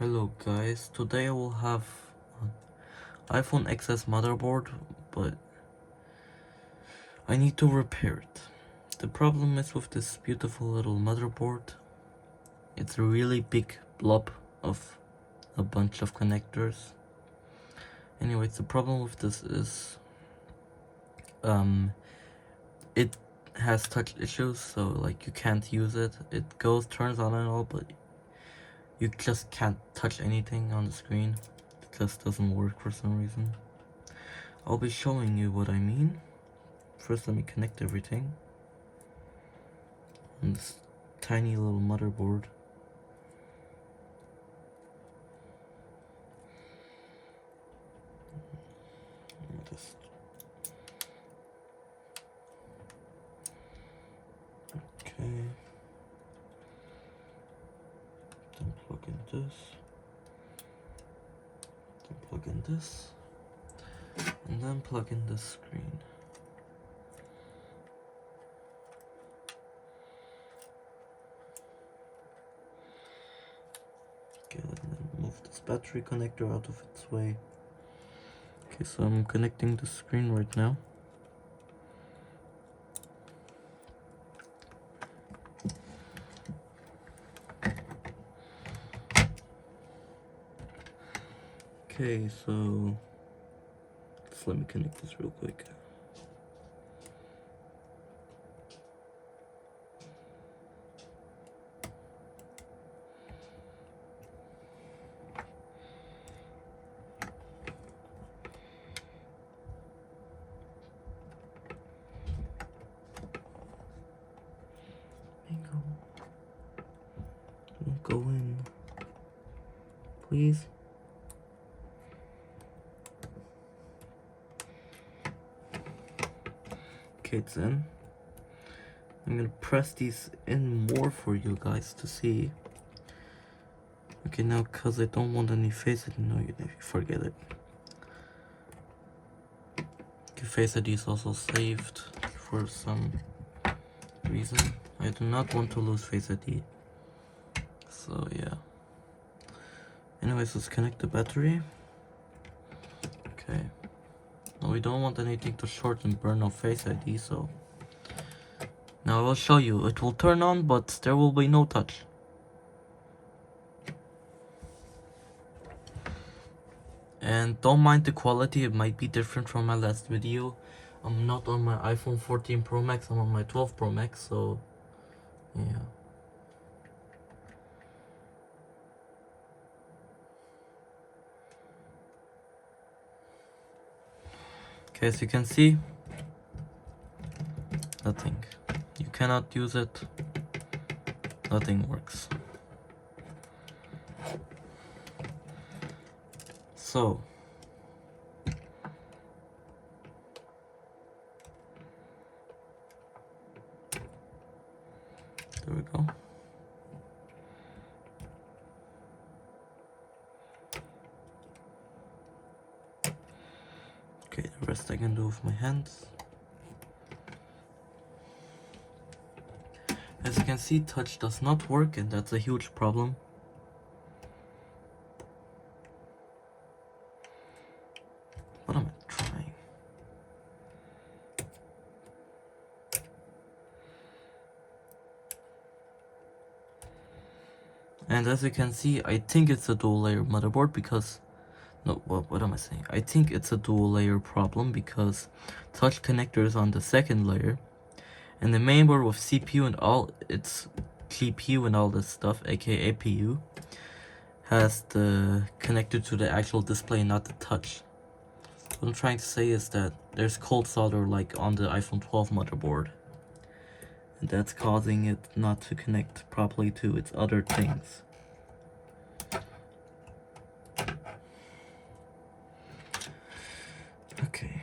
Hello guys, today I will have an iPhone XS motherboard, but I need to repair it. The problem is with this beautiful little motherboard, it's a really big blob of a bunch of connectors. Anyways, the problem with this is it has touch issues, so like you can't use it. It turns on and all, but you just can't touch anything on the screen. It just doesn't work for some reason. I'll be showing you what I mean. First, let me connect everything on this tiny little motherboard. Okay. Then plug in this. Then plug in this. And then plug in the screen. Okay, let me move this battery connector out of its way. Okay, so I'm connecting the screen right now. Okay, so just let me connect this real quick. Go in, please. Okay, it's in. I'm gonna press these in more for you guys to see. Okay, now because I don't want any Face ID, no, you forget it. Okay, Face ID is also saved for some reason. I do not want to lose Face ID. So yeah. Anyways, let's connect the battery. Okay. Now we don't want anything to short and burn off Face ID, so now I will show you. It will turn on, but there will be no touch. And don't mind the quality, it might be different from my last video. I'm not on my iPhone 14 Pro Max, I'm on my 12 Pro Max, so yeah. Okay, as you can see, nothing. You cannot use it, nothing works. So there we go. Okay, the rest I can do with my hands. As you can see, touch does not work, and that's a huge problem. What am I trying? And as you can see, I think it's a dual layer motherboard because no, what am I saying? I think it's a dual layer problem because touch connectors on the second layer, and the main board with CPU and all its GPU and all this stuff, aka APU, has the connector to the actual display, not the touch. What I'm trying to say is that there's cold solder like on the iPhone 12 motherboard, and that's causing it not to connect properly to its other things. Okay.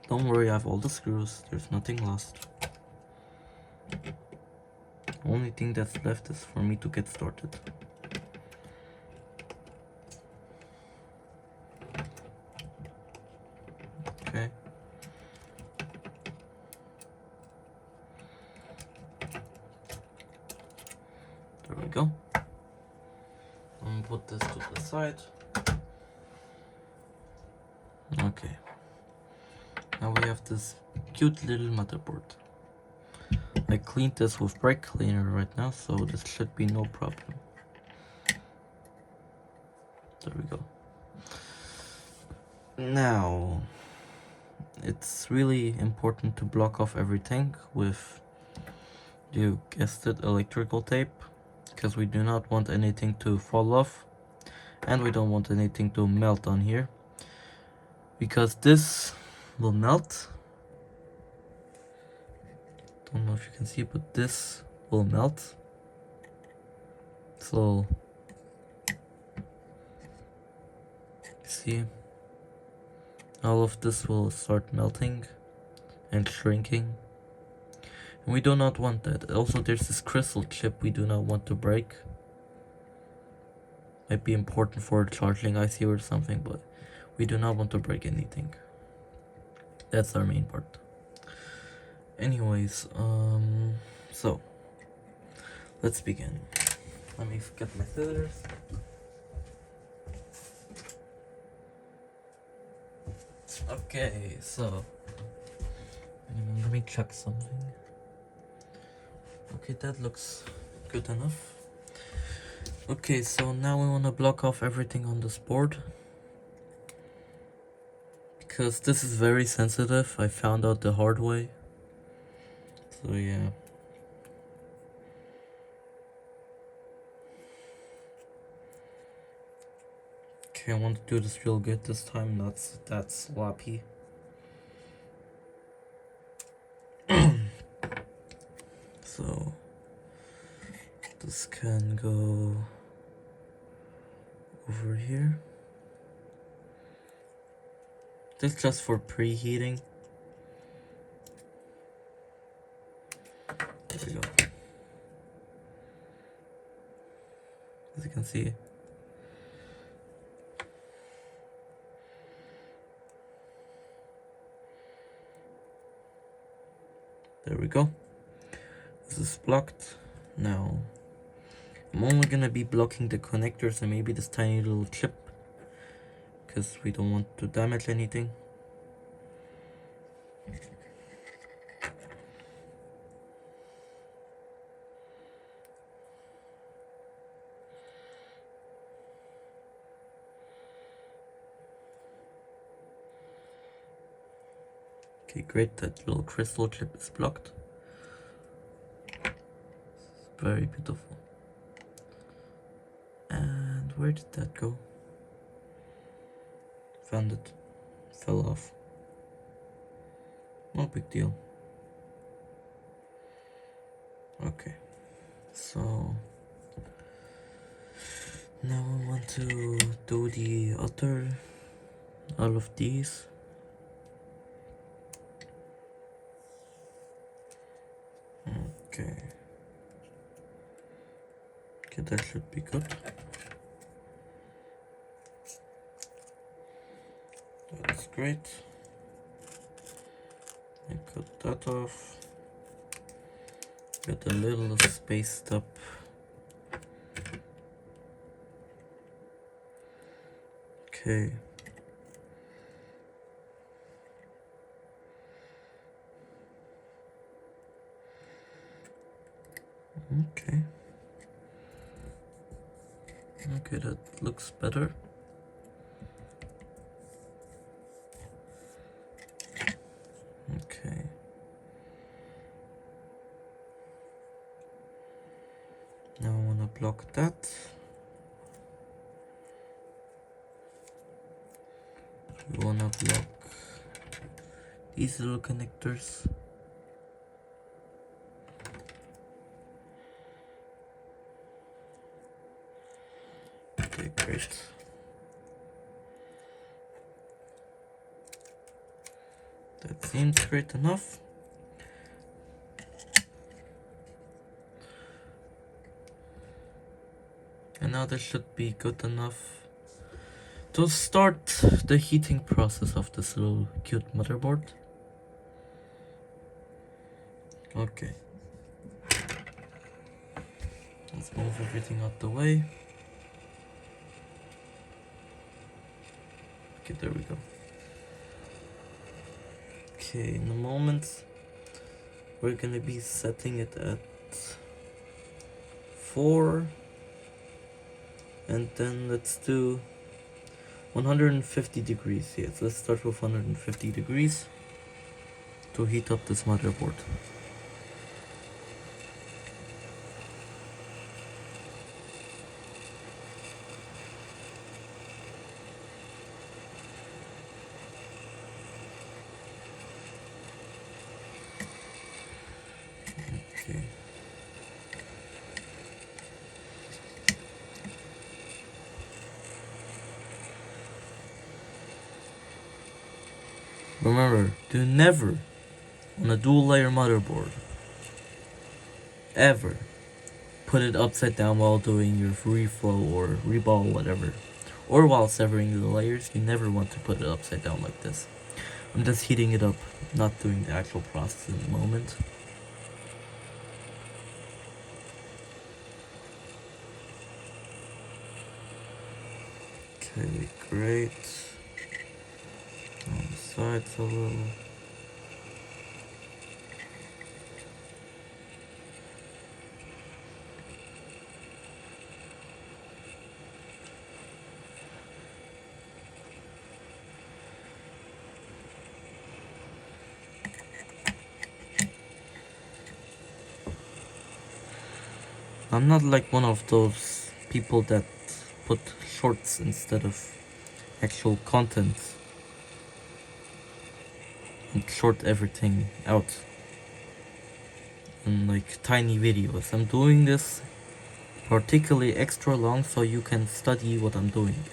Don't worry, I have all the screws, there's nothing lost. Only thing that's left is for me to get started. Okay. we go. Put this to the side. Okay. Now we have this cute little motherboard. I cleaned this with brake cleaner right now, so this should be no problem. There we go. Now, it's really important to block off everything with, you guessed it, electrical tape, because we do not want anything to fall off, and we don't want anything to melt on here, because this will melt. Don't know if you can see, but this will melt. So, see, all of this will start melting and shrinking. And we do not want that. Also, there's this crystal chip we do not want to break. Might be important for a charging IC or something, but we do not want to break anything. That's our main part. Anyways, so let's begin. Let me get my scissors. Okay, so let me check something. Okay, that looks good enough. Okay, so now we want to block off everything on this board, because this is very sensitive. I found out the hard way. So yeah. Okay, I want to do this real good this time, not that sloppy. So this can go over here. This is just for preheating. There we go. As you can see, there we go. This is blocked. Now, I'm only gonna be blocking the connectors and maybe this tiny little chip, because we don't want to damage anything. Okay, great, that little crystal chip is blocked. It's very beautiful. And where did that go? Found it. Fell off. No big deal. Okay, so now I want to do the other, all of these. Okay. Okay, that should be good. That's great. I cut that off. Get a little spaced up. Okay. Okay. Okay, that looks better. Okay. Now I want to block that. We want to block these little connectors. Okay, great. That seems great enough. And now this should be good enough to start the heating process of this little cute motherboard. Okay. Let's move everything out the way. Okay, there we go. Okay, in a moment we're gonna be setting it at 4, and then let's do 150 degrees. Yes, let's start with 150 degrees to heat up this motherboard. Okay. Remember, do never, on a dual layer motherboard, ever put it upside down while doing your reflow or reball, whatever. Or while severing the layers, you never want to put it upside down like this. I'm just heating it up, not doing the actual process in the moment. Okay, great. On the sides a little. I'm not like one of those people that put shorts instead of actual content and short everything out in like tiny videos. I'm doing this particularly extra long so you can study what I'm doing.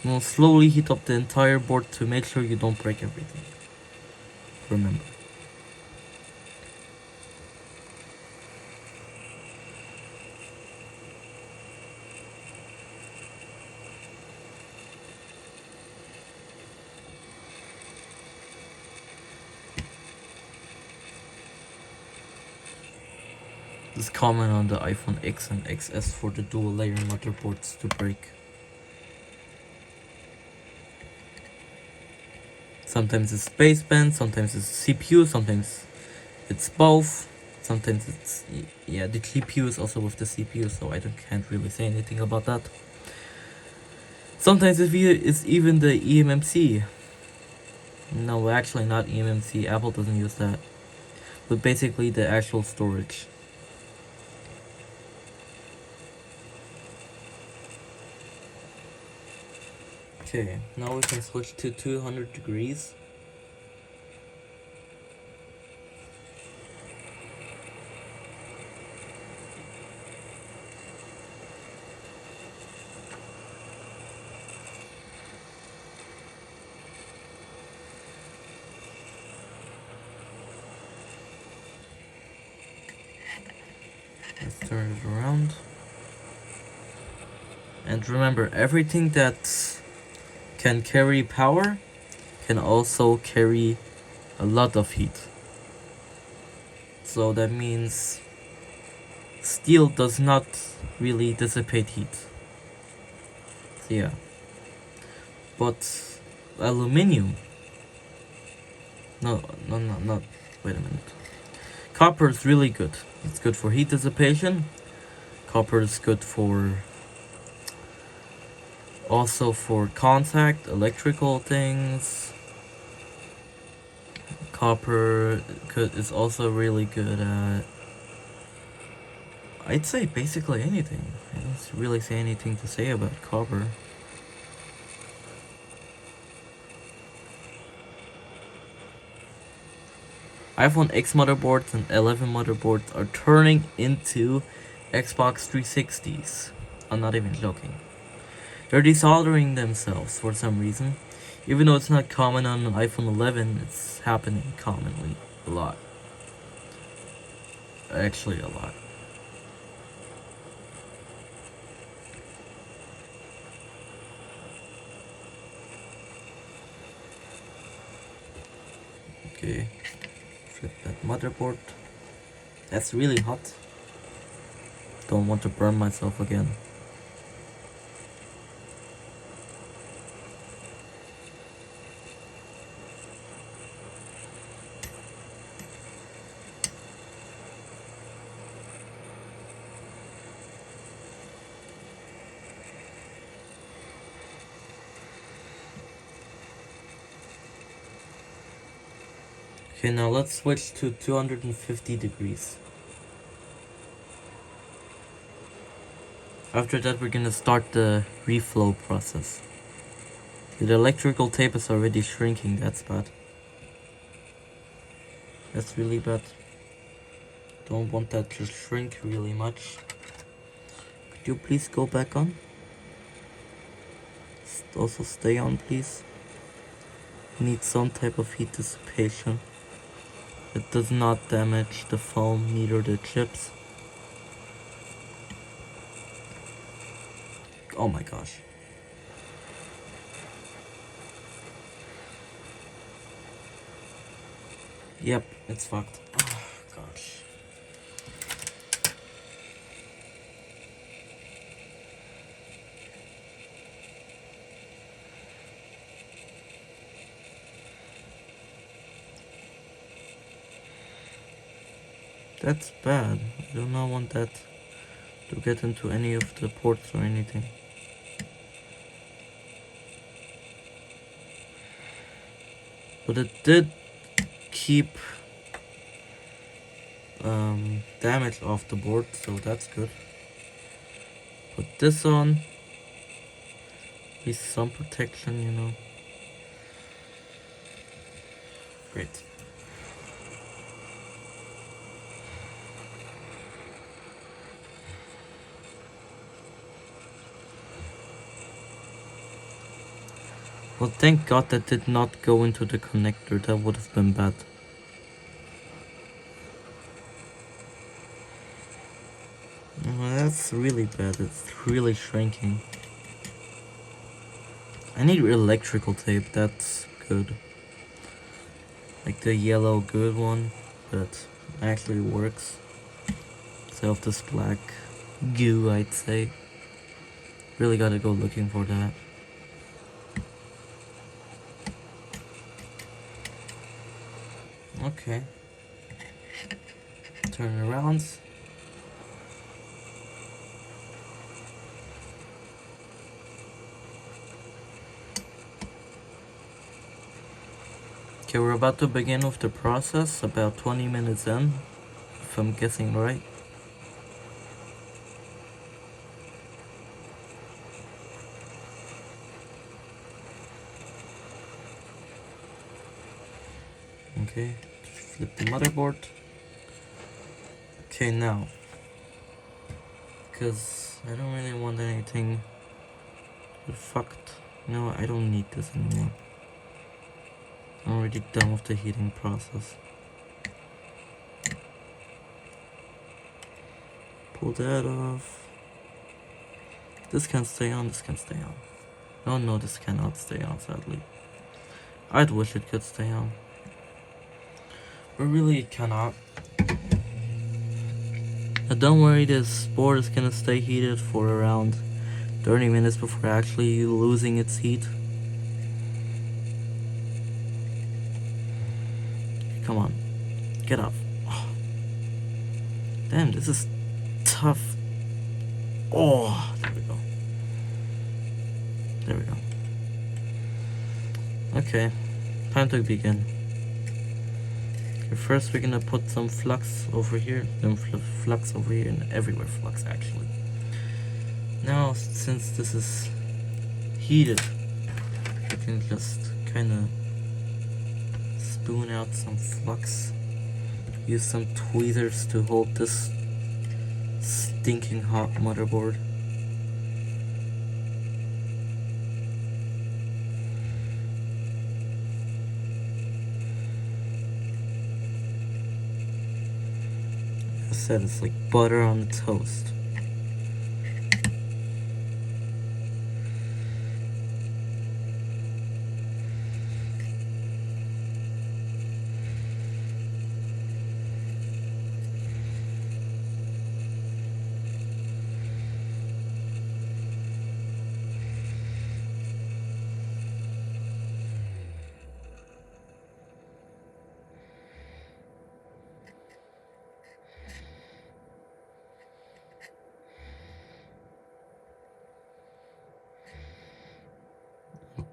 We'll slowly heat up the entire board to make sure you don't break everything. Remember. This is common on the iPhone X and XS for the dual layer motherboards to break. Sometimes it's baseband, sometimes it's CPU, sometimes it's both, sometimes it's, yeah, the GPU is also with the CPU, so I can't really say anything about that. Sometimes it's even the eMMC. No, actually not eMMC, Apple doesn't use that. But basically the actual storage. Okay, now we can switch to 200 degrees. Let's turn it around. And remember, everything that can carry power can also carry a lot of heat. So that means steel does not really dissipate heat. So yeah. But aluminium, no, not, wait a minute. Copper is really good. It's good for heat dissipation. Copper is good for also for contact, electrical things. Copper is also really good at, I'd say basically anything. I don't really say anything to say about copper. iPhone X motherboards and 11 motherboards are turning into Xbox 360s. I'm not even joking. They're desoldering themselves for some reason. Even though it's not common on an iPhone 11, it's happening commonly a lot. Actually, a lot. Okay, flip that motherboard. That's really hot. Don't want to burn myself again. Okay, now let's switch to 250 degrees. After that, we're gonna start the reflow process. The electrical tape is already shrinking, that's bad. That's really bad. Don't want that to shrink really much. Could you please go back on? Also stay on, please. Need some type of heat dissipation. It does not damage the foam, neither the chips. Oh my gosh. Yep, it's fucked. Oh gosh. That's bad. I do not want that to get into any of the ports or anything. But it did keep damage off the board, so that's good. Put this on. At least some protection, you know. Great. Well, thank God that did not go into the connector. That would have been bad. Oh, that's really bad. It's really shrinking. I need electrical tape. That's good. Like the yellow good one that actually works. Instead of this black goo, I'd say. Really gotta go looking for that. Okay. Turn around. Okay, we're about to begin with the process, about 20 minutes in, if I'm guessing right. Okay, flip the motherboard. Okay, now, because I don't really want anything fucked. No, I don't need this anymore. I'm already done with the heating process. Pull that off. This can stay on, this can stay on. Oh no, this cannot stay on, sadly. I'd wish it could stay on. But really it cannot. Don't worry, this board is gonna stay heated for around 30 minutes before actually losing its heat. Come on, get up. Oh. Damn, this is tough. Oh, there we go. There we go. Okay, time to begin. Okay, first we're gonna put some flux over here, then flux over here, and everywhere flux actually. Now, since this is heated, we can just kinda spoon out some flux. Use some tweezers to hold this stinking hot motherboard. I said it's like butter on toast.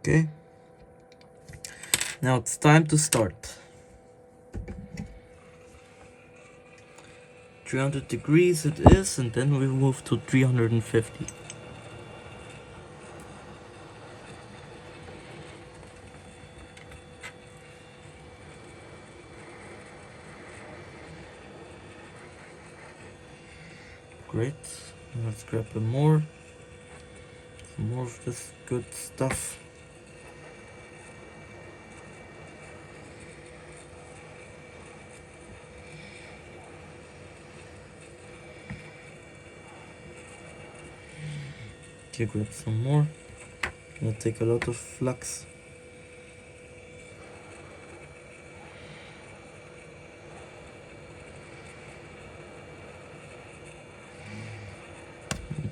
Okay. Now it's time to start. 300 degrees it is, and then we move to 350. Great. Let's grab some more of this good stuff. Okay, grab some more. Gonna take a lot of flux.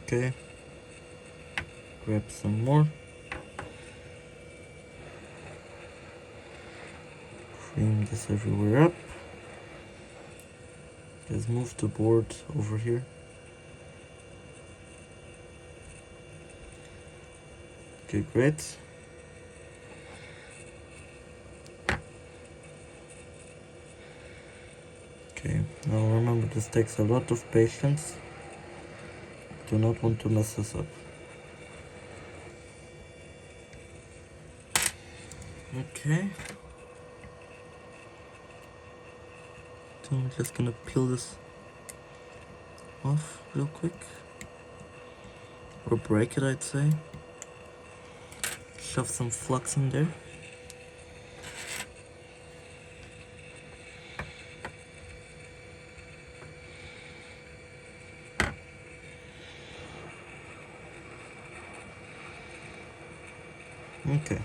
Okay. Grab some more. Cream this everywhere up. Let's move the board over here. Okay, great. Okay, now remember this takes a lot of patience. Do not want to mess this up. Okay. So I'm just gonna peel this off real quick. Or break it, I'd say. Shove some flux in there. Okay.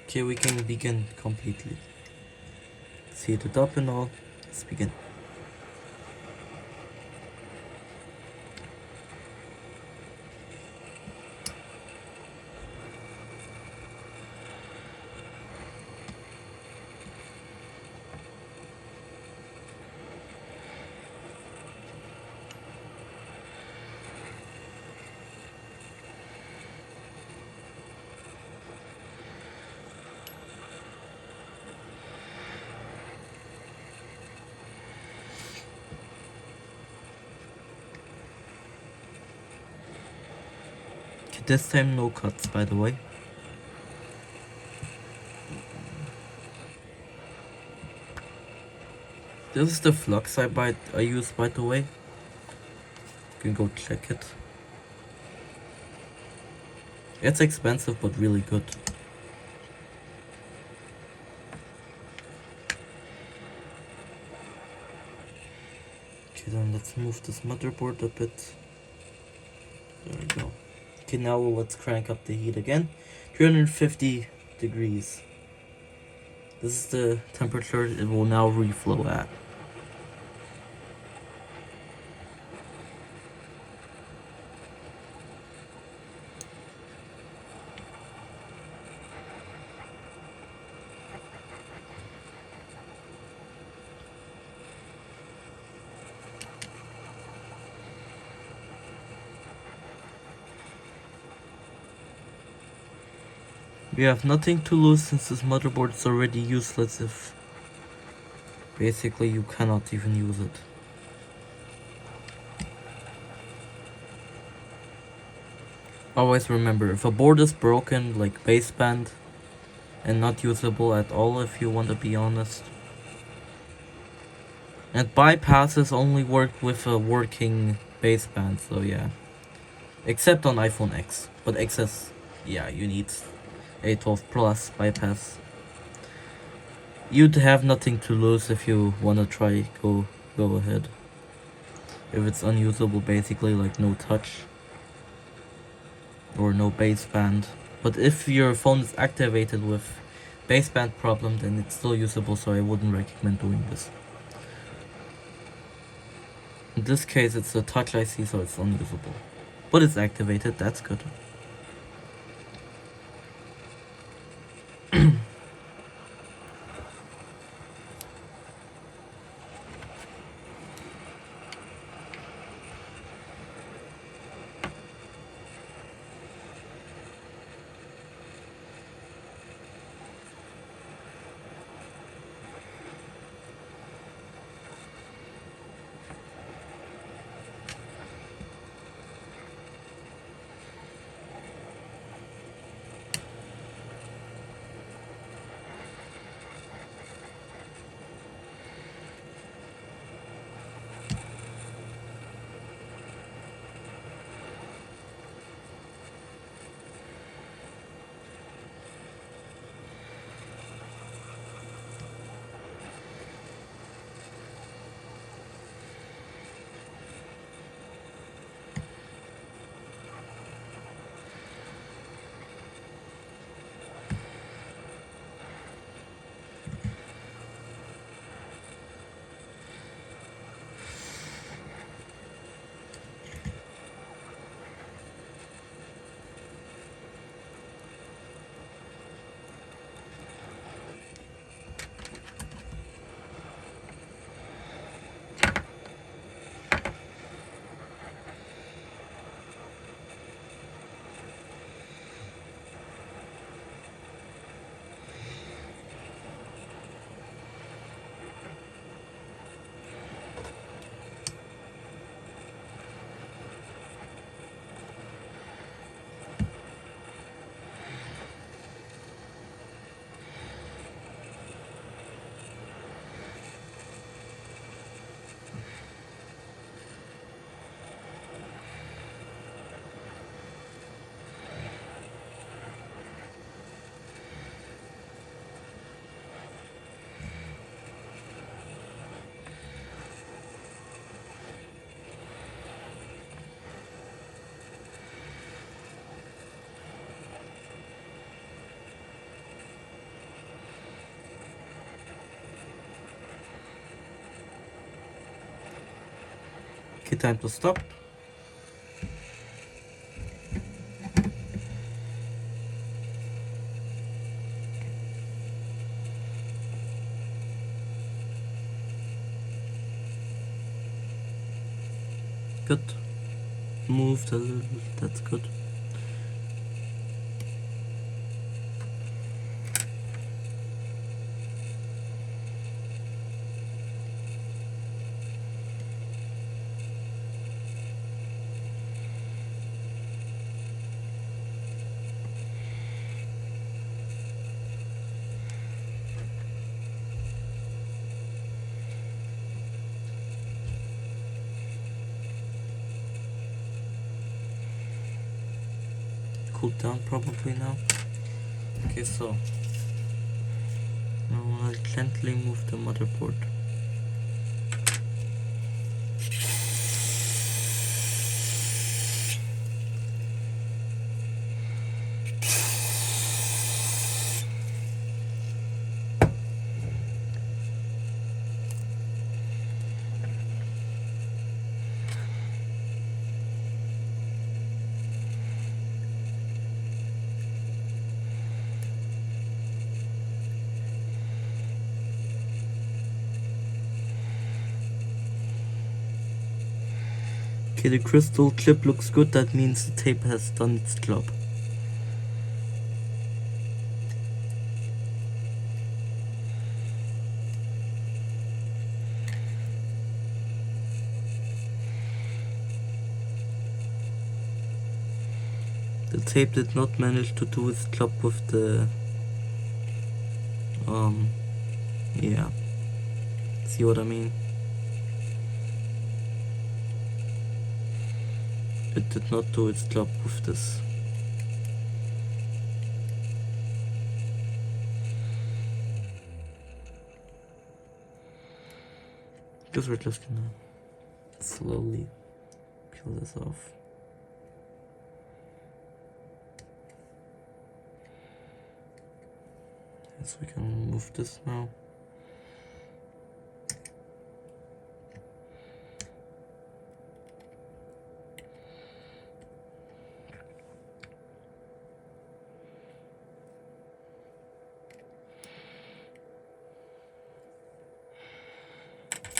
Okay, we can begin completely. Heat it up and all. Let's begin. Okay, this time no cuts, by the way. This is the flux I use, by the way. You can go check it. It's expensive, but really good. Okay, then let's move this motherboard a bit. There we go. Okay, now let's crank up the heat again. 350 degrees. This is the temperature it will now reflow at. We have nothing to lose since this motherboard is already useless if basically you cannot even use it. Always remember, if a board is broken, like baseband, and not usable at all if you want to be honest. And bypasses only work with a working baseband, so yeah. Except on iPhone X. But XS, yeah, you need A12 Plus bypass. You'd have nothing to lose if you wanna try, go ahead. If it's unusable, basically, like no touch or no baseband. But if your phone is activated with baseband problem, then it's still usable, so I wouldn't recommend doing this. In this case, it's a touch IC, so it's unusable. But it's activated, that's good. Okay, time to stop. Good. Moved a little, that's good. Cool down probably now. Okay, so now I'll gently move the motherboard. Okay, the crystal chip looks good, that means the tape has done its job. The tape did not manage to do its job with the yeah, see what I mean? It did not do its job with this. Because we're just gonna slowly peel this off. Yes, we can remove this now.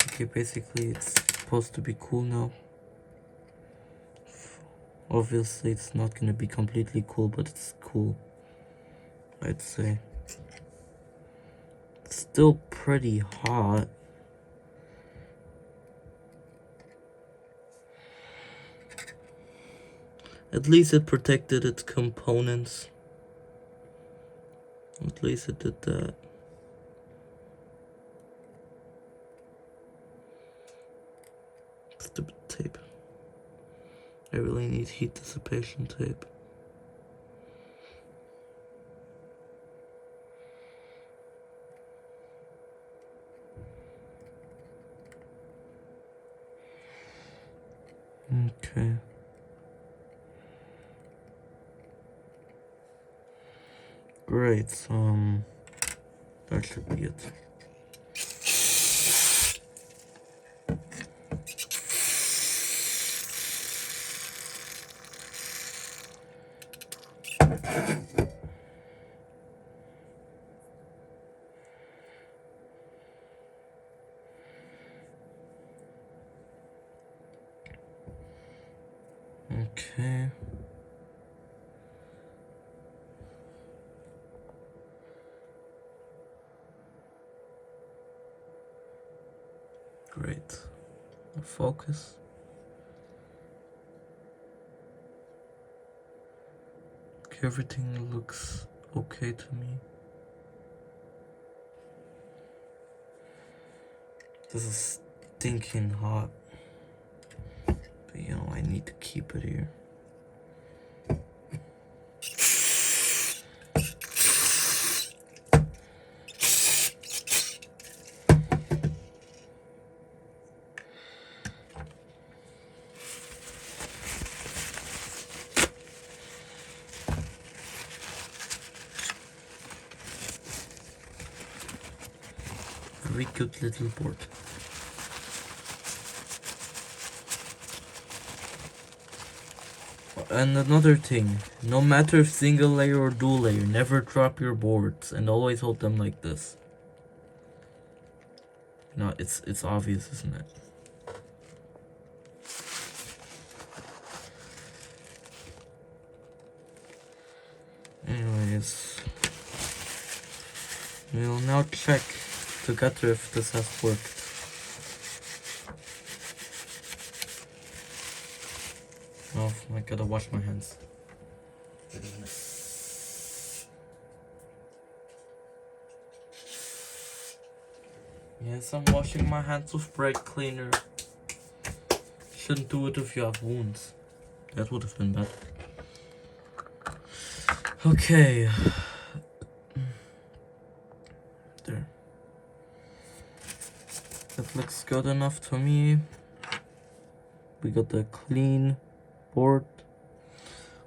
Okay, basically it's supposed to be cool now. Obviously it's not gonna be completely cool, but it's cool, I'd say. It's still pretty hot. At least it protected its components. At least it did that. Stupid tape. I really need heat dissipation tape. Okay. Great, that should be it. Okay. Great. Focus. Okay, everything looks okay to me. This is stinking hot. But you know, I need to keep it here. Very good little board. And another thing, no matter if single layer or dual layer, never drop your boards and always hold them like this. No, it's obvious, isn't it? Anyways, we'll now check together if this has worked. Oh, I gotta wash my hands. Wait a minute. Yes, I'm washing my hands with brake cleaner. Shouldn't do it if you have wounds. That would have been bad. Okay. There. That looks good enough to me. We got the clean board.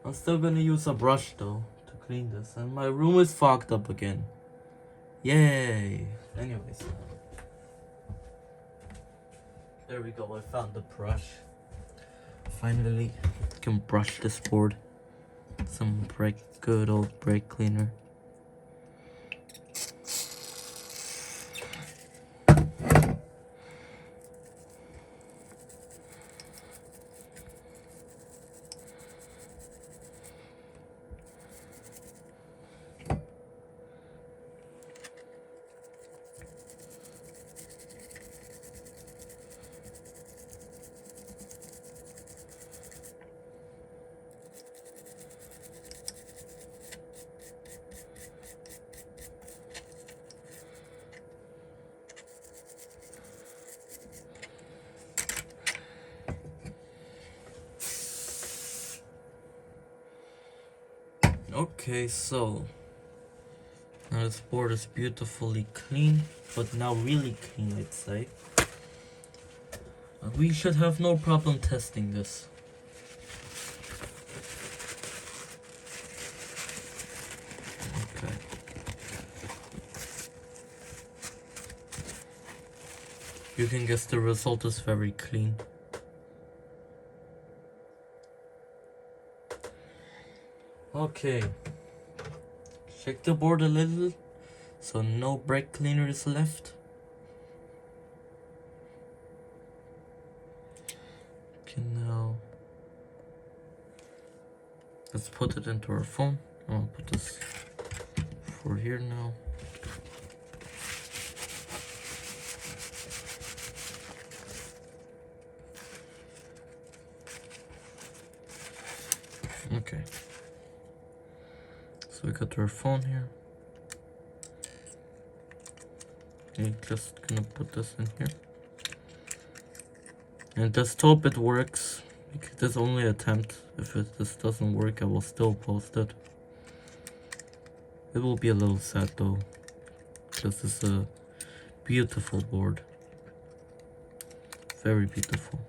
I'm still gonna use a brush though to clean this, and my room is fogged up again. Yay! Anyways, there we go. I found the brush. Finally, I can brush this board. Some good old brake cleaner. Okay, so now this board is beautifully clean, but now really clean, I'd say. We should have no problem testing this. Okay. You can guess the result is very clean. Okay. Check the board a little, so no brake cleaner is left. Okay, now let's put it into our phone. I'll put this for here now. Okay. So we got our phone here. I'm just gonna put this in here. And just hope it works. This only attempt. If this doesn't work, I will still post it. It will be a little sad though, because it's a beautiful board. Very beautiful.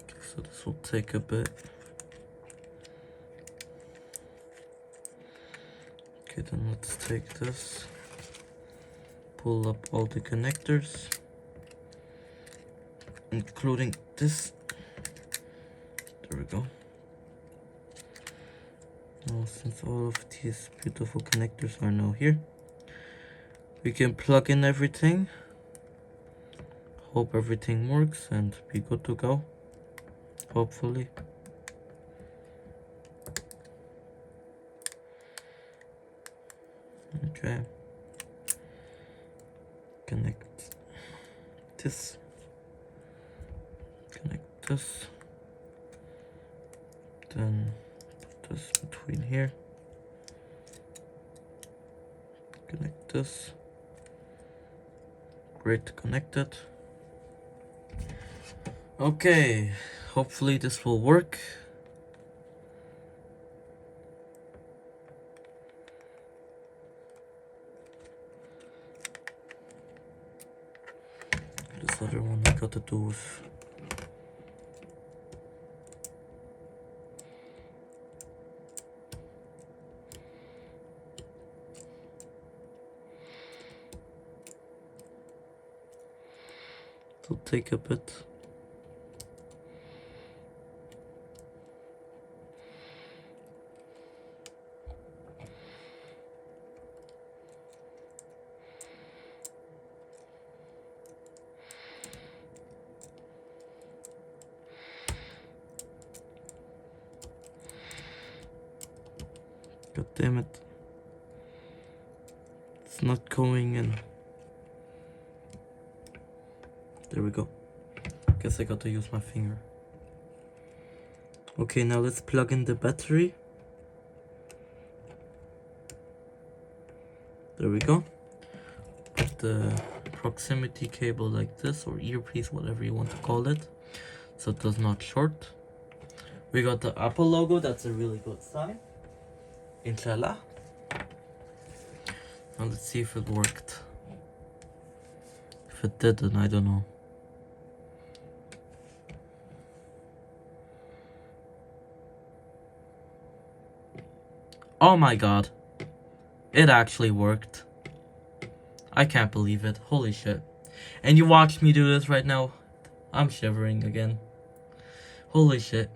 Okay, so this will take a bit. Okay, then let's take this. Pull up all the connectors, including this. There we go. Now, since all of these beautiful connectors are now here, we can plug in everything. Hope everything works and be good to go. Hopefully. Okay. Connect this. Connect this. Then put this between here. Connect this. Great, connected. Okay, hopefully this will work. This other one I got to do with. It'll take a bit. Damn it. It's not going in. There we go. Guess I got to use my finger. Okay, now let's plug in the battery. There we go. Put the proximity cable like this, or earpiece, whatever you want to call it, so it does not short. We got the Apple logo, that's a really good sign. Inshallah. Now let's see if it worked. If it didn't, I don't know. Oh my god. It actually worked. I can't believe it. Holy shit. And you watched me do this right now. I'm shivering again. Holy shit.